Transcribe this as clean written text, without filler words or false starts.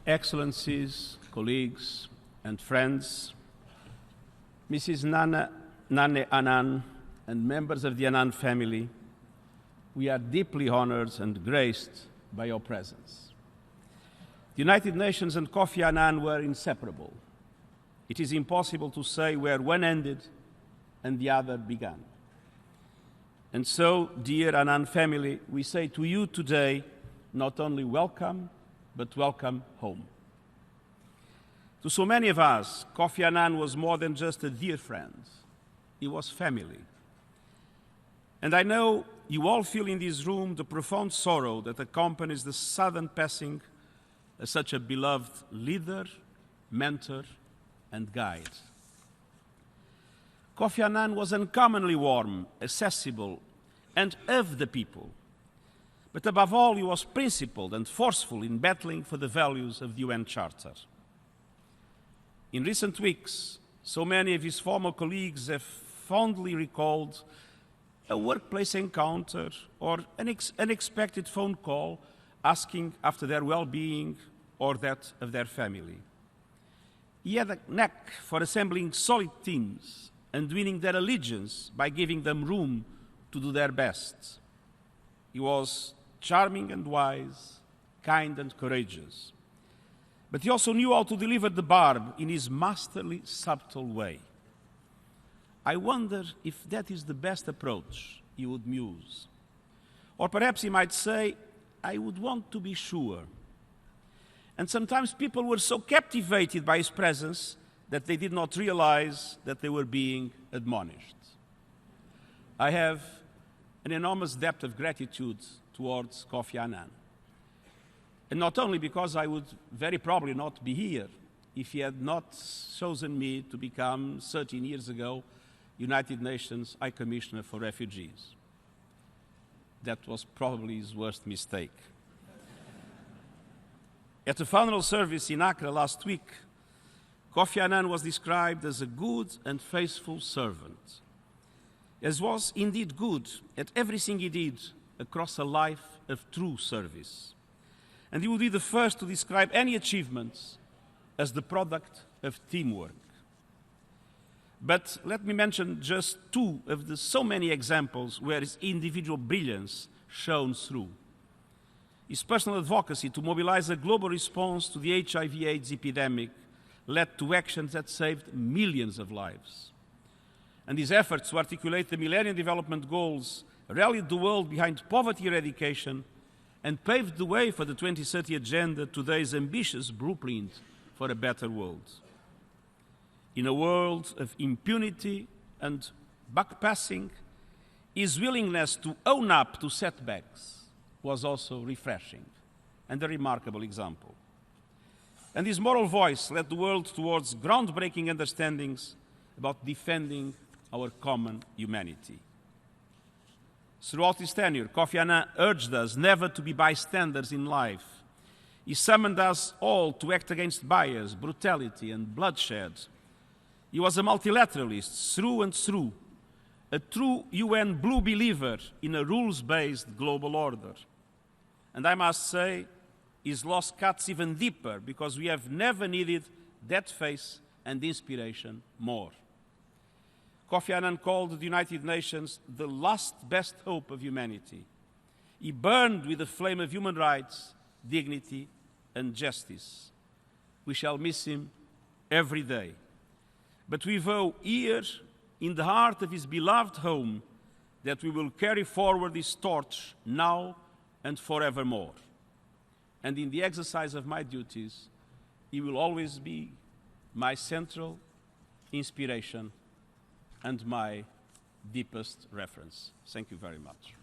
Excellencies, colleagues, and friends, Mrs. Nane Annan and members of the Annan family, we are deeply honored and graced by your presence. The United Nations and Kofi Annan were inseparable. It is impossible to say where one ended and the other began. And so, dear Annan family, we say to you today, not only welcome, but welcome home. To so many of us, Kofi Annan was more than just a dear friend. He was family. And I know you all feel in this room the profound sorrow that accompanies the sudden passing of such a beloved leader, mentor, and guide. Kofi Annan was uncommonly warm, accessible, and of the people. But above all, he was principled and forceful in battling for the values of the UN Charter. In recent weeks, so many of his former colleagues have fondly recalled a workplace encounter or an unexpected phone call asking after their well-being or that of their family. He had a knack for assembling solid teams and winning their allegiance by giving them room to do their best. He was charming and wise, kind and courageous. But he also knew how to deliver the barb in his masterly, subtle way. I wonder if that is the best approach he would use. Or perhaps he might say, I would want to be sure. And sometimes people were so captivated by his presence that they did not realize that they were being admonished. I have an enormous depth of gratitude towards Kofi Annan. And not only because I would very probably not be here if he had not chosen me to become, 13 years ago, United Nations High Commissioner for Refugees. That was probably his worst mistake. At the funeral service in Accra last week, Kofi Annan was described as a good and faithful servant, as was indeed good at everything he did across a life of true service. And he would be the first to describe any achievements as the product of teamwork. But let me mention just two of the so many examples where his individual brilliance shone through. His personal advocacy to mobilize a global response to the HIV/AIDS epidemic led to actions that saved millions of lives. And his efforts to articulate the Millennium Development Goals rallied the world behind poverty eradication and paved the way for the 2030 Agenda, today's ambitious blueprint for a better world. In a world of impunity and buck-passing, his willingness to own up to setbacks was also refreshing and a remarkable example. And his moral voice led the world towards groundbreaking understandings about defending our common humanity. Throughout his tenure, Kofi Annan urged us never to be bystanders in life. He summoned us all to act against bias, brutality, and bloodshed. He was a multilateralist through and through, a true UN blue believer in a rules-based global order. And I must say, his loss cuts even deeper because we have never needed that faith and inspiration more. Kofi Annan called the United Nations the last best hope of humanity. He burned with the flame of human rights, dignity, and justice. We shall miss him every day. But we vow here, in the heart of his beloved home, that we will carry forward his torch now and forevermore. And in the exercise of my duties, he will always be my central inspiration and my deepest reference. Thank you very much.